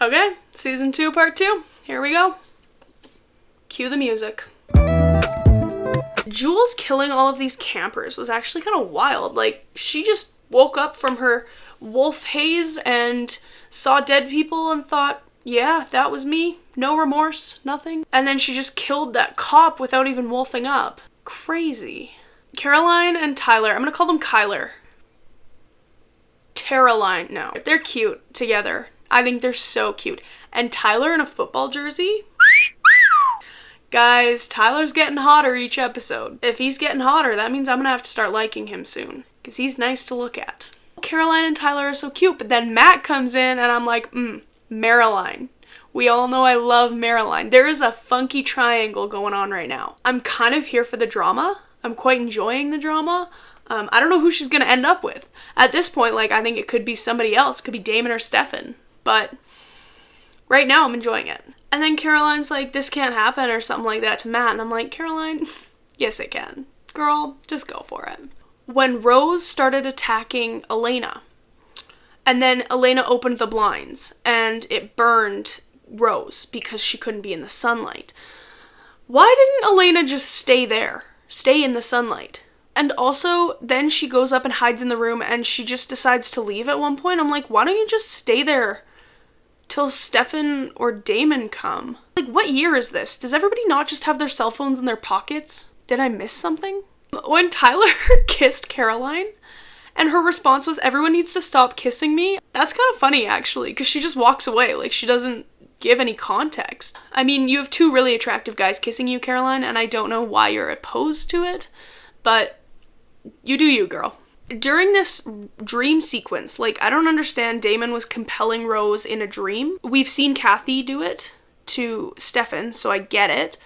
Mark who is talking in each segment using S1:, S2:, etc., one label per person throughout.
S1: Okay, season 2, part 2. Here we go. Cue the music. Jules killing all of these campers was actually kind of wild. Like, she just woke up from her wolf haze and saw dead people and thought, yeah, that was me. No remorse, nothing. And then she just killed that cop without even wolfing up. Crazy. Caroline and Tyler, I'm gonna call them Kyler. Caroline, no. They're cute together. I think they're so cute. And Tyler in a football jersey? Guys, Tyler's getting hotter each episode. If he's getting hotter, that means I'm gonna have to start liking him soon. Because he's nice to look at. Caroline and Tyler are so cute, but then Matt comes in and I'm like, Marilyn. We all know I love Marilyn. There is a funky triangle going on right now. I'm kind of here for the drama. I'm quite enjoying the drama. I don't know who she's gonna end up with. At this point, like, I think it could be somebody else. It could be Damon or Stefan. But right now, I'm enjoying it. And then Caroline's like, this can't happen or something like that to Matt. And I'm like, Caroline, yes it can. Girl, just go for it. When Rose started attacking Elena, and then Elena opened the blinds, and it burned Rose because she couldn't be in the sunlight. Why didn't Elena just stay there? Stay in the sunlight? And also, then she goes up and hides in the room and she just decides to leave at one point. I'm like, why don't you just stay there till Stefan or Damon come? Like, what year is this? Does everybody not just have their cell phones in their pockets? Did I miss something? When Tyler kissed Caroline and her response was, everyone needs to stop kissing me, that's kind of funny actually, because she just walks away. Like, she doesn't give any context. I mean, you have two really attractive guys kissing you, Caroline, and I don't know why you're opposed to it, but you do you, girl. During this dream sequence, like, I don't understand Damon was compelling Rose in a dream. We've seen Kathy do it to Stefan, so I get it,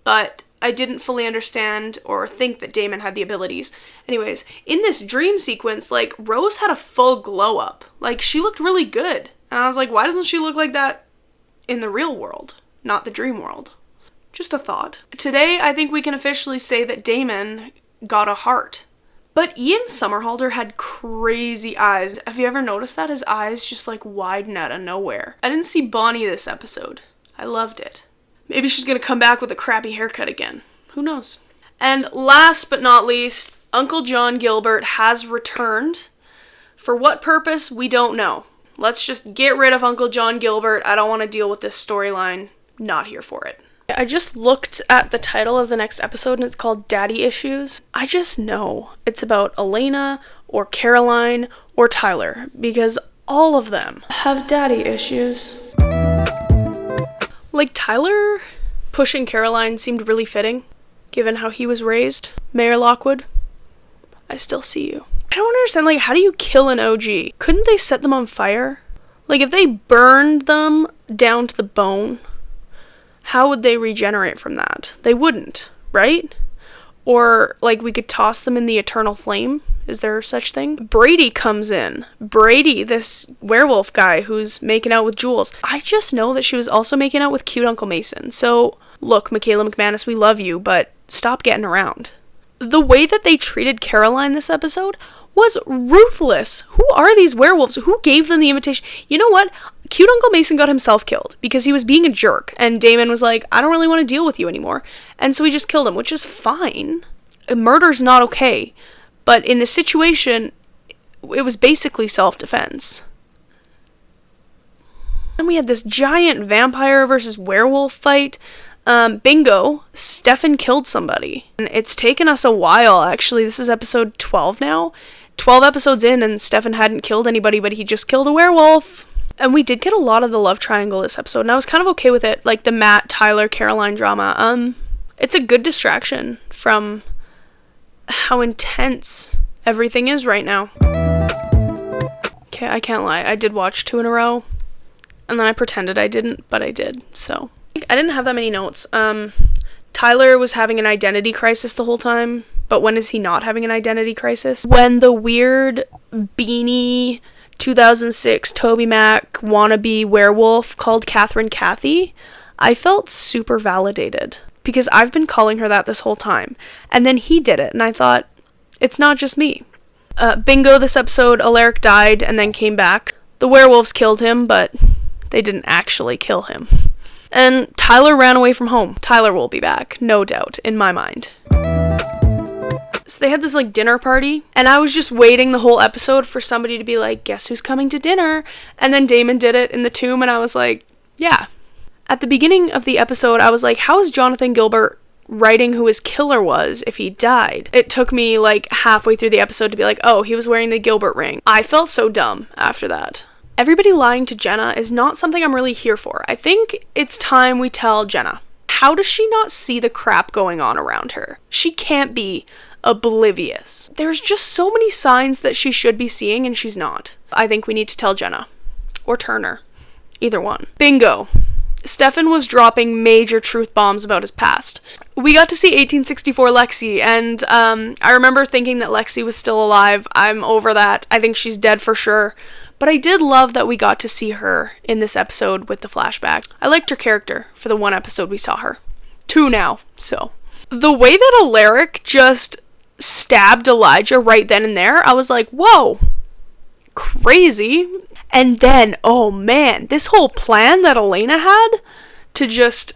S1: but I didn't fully understand or think that Damon had the abilities. Anyways, in this dream sequence, like, Rose had a full glow up. Like, she looked really good. And I was like, why doesn't she look like that in the real world, not the dream world? Just a thought. Today, I think we can officially say that Damon got a heart. But Ian Somerhalder had crazy eyes. Have you ever noticed that? His eyes just like widen out of nowhere. I didn't see Bonnie this episode. I loved it. Maybe she's gonna come back with a crappy haircut again. Who knows? And last but not least, Uncle John Gilbert has returned. For what purpose, we don't know. Let's just get rid of Uncle John Gilbert. I don't want to deal with this storyline. Not here for it. I just looked at the title of the next episode and it's called Daddy Issues. I just know it's about Elena or Caroline or Tyler because all of them have daddy issues. Like, Tyler pushing Caroline seemed really fitting given how he was raised. Mayor Lockwood, I still see you. I don't understand, like, how do you kill an OG? Couldn't they set them on fire? Like, if they burned them down to the bone, how would they regenerate from that? They wouldn't, right? Or, like, we could toss them in the eternal flame? Is there such thing? Brady comes in. Brady, this werewolf guy who's making out with Jules. I just know that she was also making out with cute Uncle Mason. So, look, Michaela McManus, we love you, but stop getting around. The way that they treated Caroline this episode was ruthless. Who are these werewolves? Who gave them the invitation? You know what? Cute Uncle Mason got himself killed because he was being a jerk, and Damon was like, I don't really want to deal with you anymore. And so he just killed him, which is fine. Murder's not okay. But in this situation, it was basically self-defense. And we had this giant vampire versus werewolf fight. Bingo, Stefan killed somebody. And it's taken us a while, actually. This is episode 12 now. 12 episodes in, and Stefan hadn't killed anybody, but he just killed a werewolf. And we did get a lot of the love triangle this episode, and I was kind of okay with it. Like the Matt, Tyler, Caroline drama. It's a good distraction from how intense everything is right now. Okay, I can't lie. I did watch 2 in a row, and then I pretended I didn't, but I did, so. I didn't have that many notes. Tyler was having an identity crisis the whole time, but when is he not having an identity crisis? When the weird beanie 2006 Toby Mac wannabe werewolf called Catherine Kathy, I felt super validated because I've been calling her that this whole time. And then he did it, and I thought, it's not just me. Bingo, this episode, Alaric died and then came back. The werewolves killed him, but They didn't actually kill him. And Tyler ran away from home. Tyler will be back, no doubt, in my mind. So they had this, like, dinner party, and I was just waiting the whole episode for somebody to be like, guess who's coming to dinner? And then Damon did it in the tomb, and I was like, yeah. At the beginning of the episode, I was like, how is Jonathan Gilbert writing who his killer was if he died? It took me, like, halfway through the episode to be like, oh, he was wearing the Gilbert ring. I felt so dumb after that. Everybody lying to Jenna is not something I'm really here for. I think it's time we tell Jenna. How does she not see the crap going on around her? She can't be oblivious. There's just so many signs that she should be seeing and she's not. I think we need to tell Jenna. Or Turner. Either one. Bingo. Stefan was dropping major truth bombs about his past. We got to see 1864 Lexi, and I remember thinking that Lexi was still alive. I'm over that. I think she's dead for sure. But I did love that we got to see her in this episode with the flashback. I liked her character for the one episode we saw her. 2 now, so. The way that Alaric just stabbed Elijah right then and there, I was like, whoa, crazy. And then, oh man, this whole plan that Elena had to just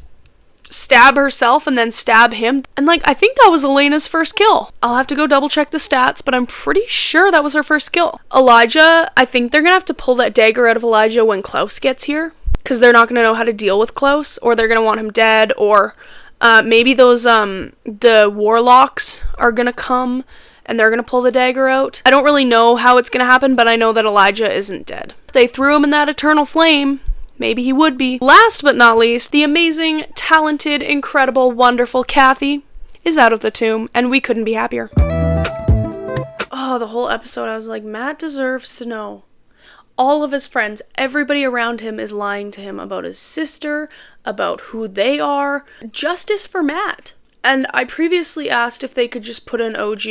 S1: stab herself and then stab him, and like, I think that was Elena's first kill. I'll have to go double check the stats, but I'm pretty sure that was her first kill. Elijah, I think they're gonna have to pull that dagger out of Elijah when Klaus gets here, because they're not gonna know how to deal with Klaus, or they're gonna want him dead, or maybe those, the warlocks are gonna come and they're gonna pull the dagger out. I don't really know how it's gonna happen, but I know that Elijah isn't dead. If they threw him in that eternal flame, maybe he would be. Last but not least, the amazing, talented, incredible, wonderful Kathy is out of the tomb, and we couldn't be happier. Oh, the whole episode I was like, Matt deserves to know. All of his friends, everybody around him is lying to him about his sister, about who they are. Justice for Matt. And I previously asked if they could just put an OG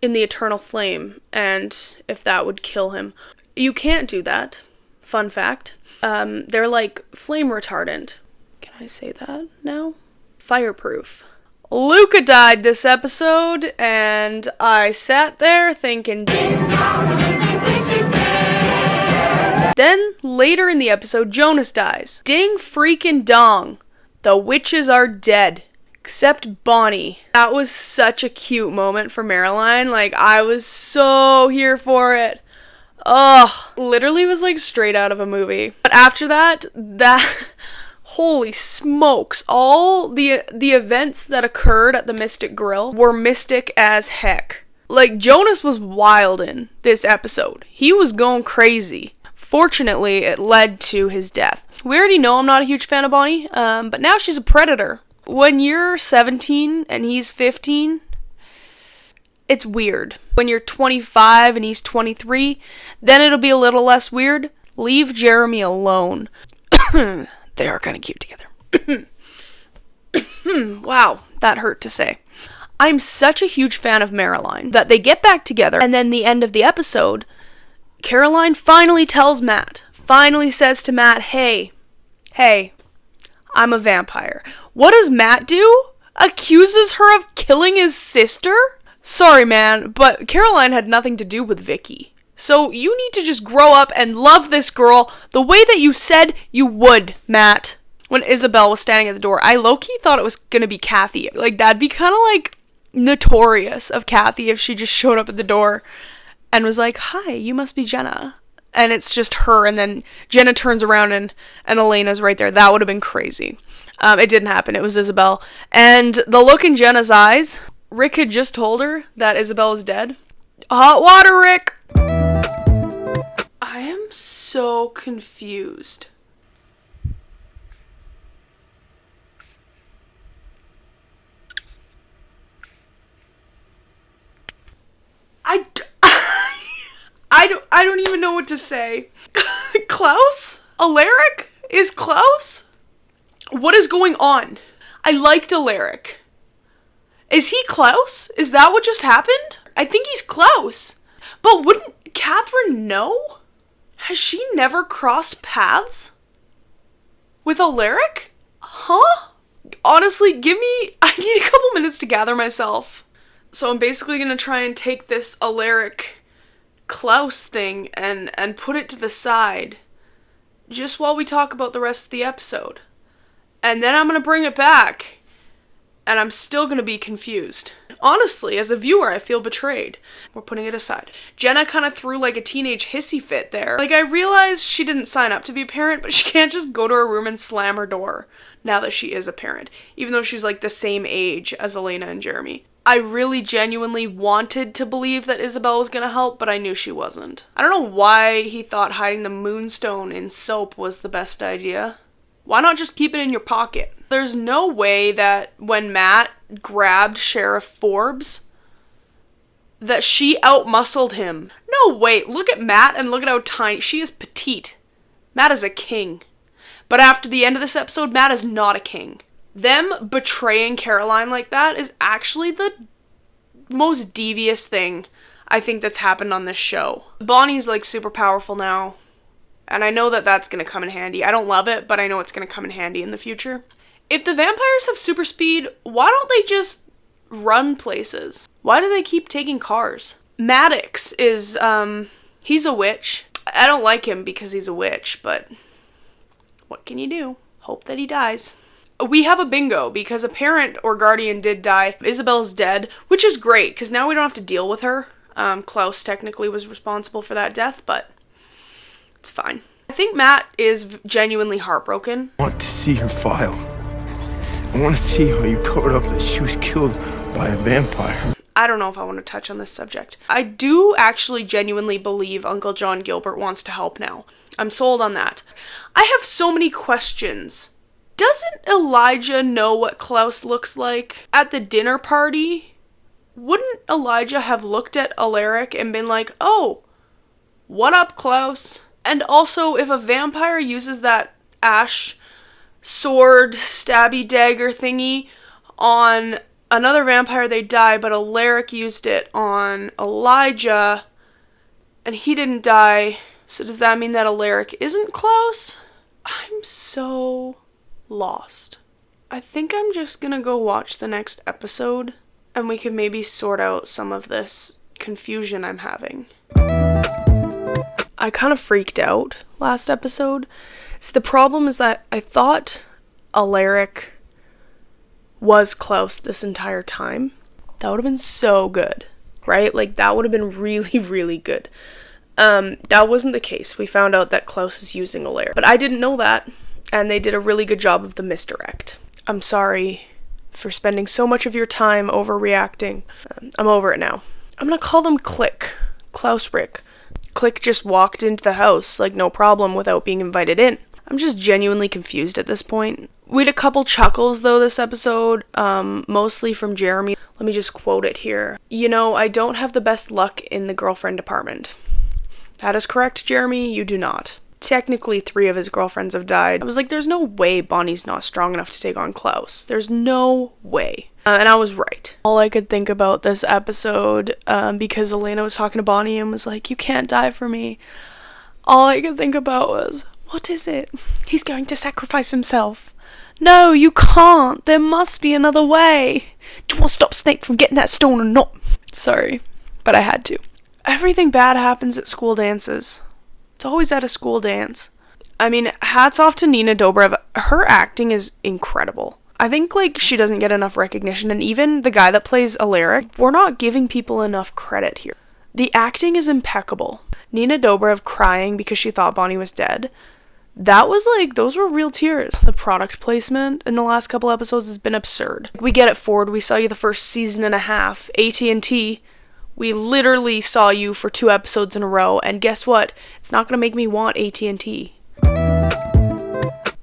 S1: in the eternal flame, and if that would kill him. You can't do that. Fun fact. They're like flame retardant. Can I say that now? Fireproof. Luca died this episode, and I sat there thinking... Then, later in the episode, Jonas dies. Ding freaking dong. The witches are dead. Except Bonnie. That was such a cute moment for Marilyn. Like, I was so here for it. Ugh. Literally was like straight out of a movie. But after that, holy smokes. All the events that occurred at the Mystic Grill were mystic as heck. Like, Jonas was wild in this episode. He was going crazy. Fortunately, it led to his death. We already know I'm not a huge fan of Bonnie, but now she's a predator. When you're 17 and he's 15, it's weird. When you're 25 and he's 23, then it'll be a little less weird. Leave Jeremy alone. They are kind of cute together. Wow, that hurt to say. I'm such a huge fan of Marilyn that they get back together, and then the end of the episode, Caroline finally tells Matt, finally says to Matt, hey, I'm a vampire. What does Matt do? Accuses her of killing his sister? Sorry, man, but Caroline had nothing to do with Vicky. So you need to just grow up and love this girl the way that you said you would, Matt. When Isabel was standing at the door, I low-key thought it was gonna be Kathy. Like, that'd be kind of like notorious of Kathy if she just showed up at the door and was like, hi, you must be Jenna. And it's just her, and then Jenna turns around and Elena's right there. That would have been crazy. It didn't happen. It was Isabel. And the look in Jenna's eyes, Rick had just told her that Isabel is dead. Hot water, Rick! I am so confused. I don't even know what to say. Klaus? Alaric? Is Klaus? What is going on? I liked Alaric. Is he Klaus? Is that what just happened? I think he's Klaus. But wouldn't Catherine know? Has she never crossed paths with Alaric? Huh? Honestly, I need a couple minutes to gather myself. So I'm basically gonna try and take this Alaric Klaus thing and put it to the side just while we talk about the rest of the episode. And then I'm going to bring it back, and I'm still going to be confused. Honestly, as a viewer, I feel betrayed. We're putting it aside. Jenna kind of threw like a teenage hissy fit there. Like, I realized she didn't sign up to be a parent, but she can't just go to her room and slam her door now that she is a parent, even though she's like the same age as Elena and Jeremy. I really genuinely wanted to believe that Isabel was gonna help, but I knew she wasn't. I don't know why he thought hiding the moonstone in soap was the best idea. Why not just keep it in your pocket? There's no way that when Matt grabbed Sheriff Forbes, that she outmuscled him. No, wait, look at Matt and look at how tiny, she is petite. Matt is a king. But after the end of this episode, Matt is not a king. Them betraying Caroline like that is actually the most devious thing I think that's happened on this show. Bonnie's like super powerful now. And I know that that's going to come in handy. I don't love it, but I know it's going to come in handy in the future. If the vampires have super speed, why don't they just run places? Why do they keep taking cars? Maddox is, he's a witch. I don't like him because he's a witch, but what can you do? Hope that he dies. We have a bingo because a parent or guardian did die. Isabel's dead, which is great because now we don't have to deal with her. Klaus technically was responsible for that death, but it's fine. I think Matt is genuinely heartbroken.
S2: I want to see her file. I want to see how you covered up that she was killed by a vampire.
S1: I don't know if I want to touch on this subject. I do actually genuinely believe Uncle John Gilbert wants to help now. I'm sold on that. I have so many questions. Doesn't Elijah know what Klaus looks like? At the dinner party, wouldn't Elijah have looked at Alaric and been like, oh, what up, Klaus? And also, if a vampire uses that ash sword stabby dagger thingy on another vampire, they die, but Alaric used it on Elijah and he didn't die. So does that mean that Alaric isn't Klaus? I'm so lost. I think I'm just gonna go watch the next episode and we can maybe sort out some of this confusion I'm having. I kind of freaked out last episode. So the problem is that I thought Alaric was Klaus this entire time. That would have been so good, right? Like, that would have been really, really good. That wasn't the case. We found out that Klaus is using Alaric. But I didn't know that, and they did a really good job of the misdirect. I'm sorry for spending so much of your time overreacting. I'm over it now. I'm gonna call them Click. Klaus Rick. Click just walked into the house, like, no problem, without being invited in. I'm just genuinely confused at this point. We had a couple chuckles, though, this episode, mostly from Jeremy. Let me just quote it here. You know, I don't have the best luck in the girlfriend department. That is correct, Jeremy, you do not. Technically, 3 of his girlfriends have died. I was like, there's no way Bonnie's not strong enough to take on Klaus. There's no way. And I was right. All I could think about this episode, because Elena was talking to Bonnie and was like, you can't die for me. All I could think about was, what is it? He's going to sacrifice himself. No, you can't. There must be another way. Do you want to stop Snape from getting that stone or not? Sorry, but I had to. Everything bad happens at school dances. It's always at a school dance. I mean, hats off to Nina Dobrev. Her acting is incredible. I think, like, she doesn't get enough recognition, and even the guy that plays Alaric, we're not giving people enough credit here. The acting is impeccable. Nina Dobrev crying because she thought Bonnie was dead. That was, like, those were real tears. The product placement in the last couple episodes has been absurd. We get it, Ford. We saw you the first season and a half. AT&T. We literally saw you for 2 episodes in a row, and guess what? It's not gonna make me want AT&T.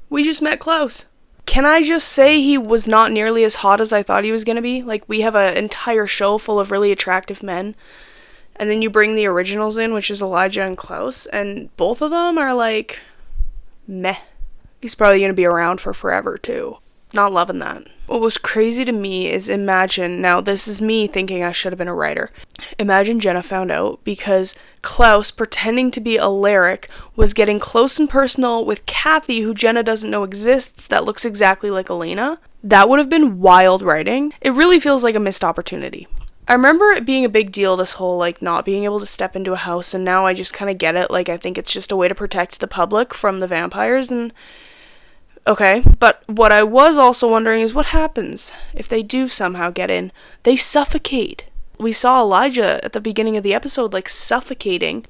S1: We just met Klaus. Can I just say he was not nearly as hot as I thought he was gonna be? Like, we have an entire show full of really attractive men, and then you bring the originals in, which is Elijah and Klaus, and both of them are like, meh. He's probably gonna be around for forever, too. Not loving that. What was crazy to me is, imagine, now this is me thinking I should have been a writer. Imagine Jenna found out because Klaus, pretending to be Alaric, was getting close and personal with Kathy, who Jenna doesn't know exists, that looks exactly like Elena. That would have been wild writing. It really feels like a missed opportunity. I remember it being a big deal, this whole, like, not being able to step into a house, and now I just kind of get it. Like, I think it's just a way to protect the public from the vampires, and okay. But what I was also wondering is what happens if they do somehow get in? They suffocate. We saw Elijah at the beginning of the episode, like, suffocating.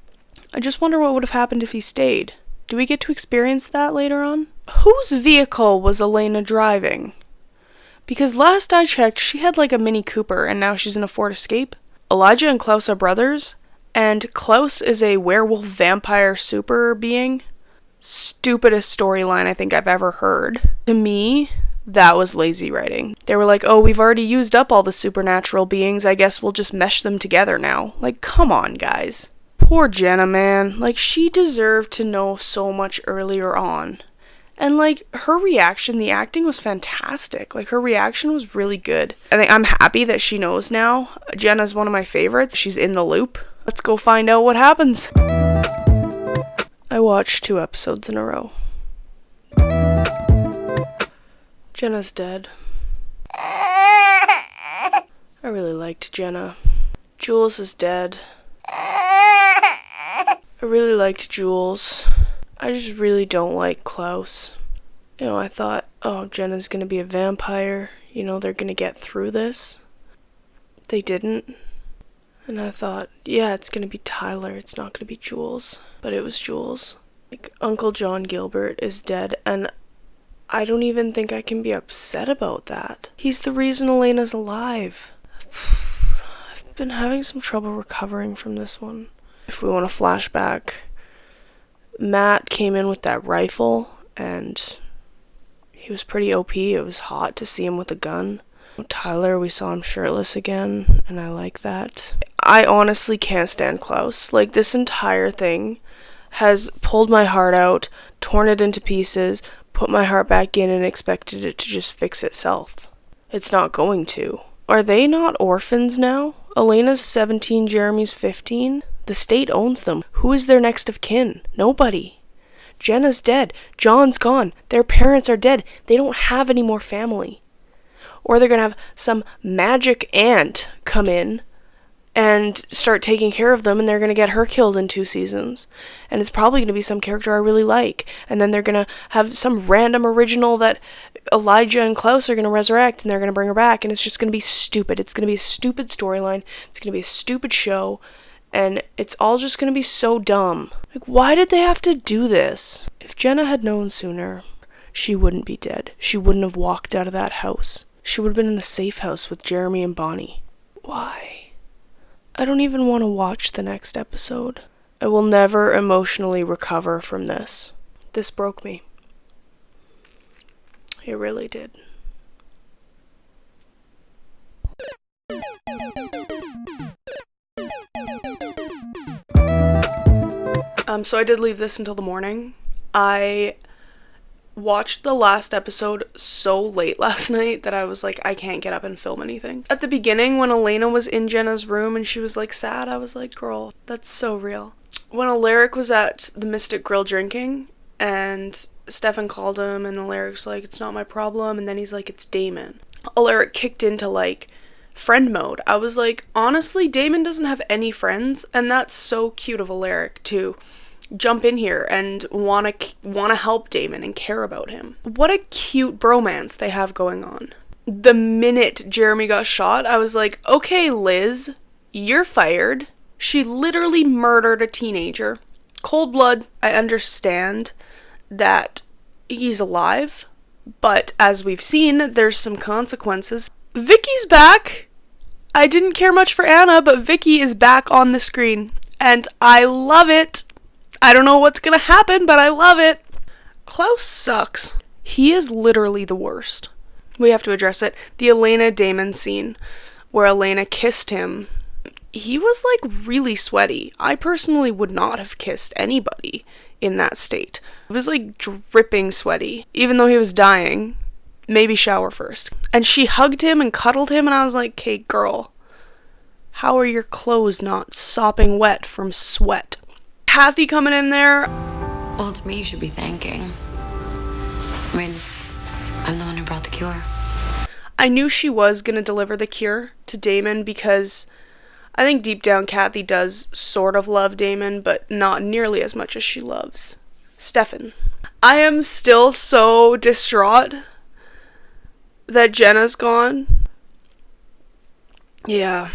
S1: I just wonder what would have happened if he stayed. Do we get to experience that later on? Whose vehicle was Elena driving? Because last I checked, she had like a Mini Cooper, and now she's in a Ford Escape. Elijah and Klaus are brothers, and Klaus is a werewolf vampire super being. Stupidest storyline I think I've ever heard. To me, that was lazy writing. They were like, oh, we've already used up all the supernatural beings, I guess we'll just mesh them together now. Like, come on, guys. Poor Jenna, man. Like, she deserved to know so much earlier on. And, like, her reaction, the acting was fantastic. Like, her reaction was really good. I think I'm happy that she knows now. Jenna's one of my favorites. She's in the loop. Let's go find out what happens. I watched 2 episodes in a row. Jenna's dead. I really liked Jenna. Jules is dead. I really liked Jules. I just really don't like Klaus. You know, I thought, oh, Jenna's gonna be a vampire. You know, they're gonna get through this. They didn't. And I thought, yeah, it's gonna be Tyler. It's not gonna be Jules. But it was Jules. Like, Uncle John Gilbert is dead, and I don't even think I can be upset about that. He's the reason Elena's alive. I've been having some trouble recovering from this one. If we want to flashback, Matt came in with that rifle, and he was pretty OP. It was hot to see him with a gun. Tyler, we saw him shirtless again, and I like that. I honestly can't stand Klaus. Like, this entire thing has pulled my heart out, torn it into pieces, put my heart back in, and expected it to just fix itself. It's not going to. Are they not orphans now? Elena's 17, Jeremy's 15? The state owns them. Who is their next of kin? Nobody. Jenna's dead. John's gone. Their parents are dead. They don't have any more family. Or they're gonna have some magic aunt come in and start taking care of them, and they're gonna get her killed in 2 seasons. And it's probably gonna be some character I really like. And then they're gonna have some random original that Elijah and Klaus are gonna resurrect, and they're gonna bring her back, and it's just gonna be stupid. It's gonna be a stupid storyline. It's gonna be a stupid show. And it's all just gonna be so dumb. Like, why did they have to do this? If Jenna had known sooner, she wouldn't be dead. She wouldn't have walked out of that house. She would have been in the safe house with Jeremy and Bonnie. Why? I don't even want to watch the next episode. I will never emotionally recover from this. This broke me. It really did. So I did leave this until the morning. I watched the last episode so late last night that I was like, I can't get up and film anything. At the beginning, when Elena was in Jenna's room and she was like sad, I was like, girl, that's so real. When Alaric was at the Mystic Grill drinking and Stefan called him and Alaric's like, it's not my problem, and then he's like, it's Damon. Alaric kicked into like friend mode. I was like, honestly, Damon doesn't have any friends, and that's so cute of Alaric to jump in here and wanna help Damon and care about him. What a cute bromance they have going on. The minute Jeremy got shot, I was like, okay, Liz, you're fired. She literally murdered a teenager. Cold blood. I understand that he's alive, but as we've seen, there's some consequences. Vicky's back. I didn't care much for Anna, but Vicky is back on the screen, and I love it. I don't know what's gonna happen, but I love it. Klaus sucks. He is literally the worst. We have to address it. The Elena Damon scene where Elena kissed him. He was like really sweaty. I personally would not have kissed anybody in that state. It was like dripping sweaty. Even though he was dying, maybe shower first. And she hugged him and cuddled him, and I was like, okay, girl, how are your clothes not sopping wet from sweat? Kathy coming in there.
S3: Well, it's me you should be thanking. I mean, I'm the one who brought the cure.
S1: I knew she was gonna deliver the cure to Damon because I think deep down Kathy does sort of love Damon, but not nearly as much as she loves Stefan. I am still so distraught that Jenna's gone. Yeah.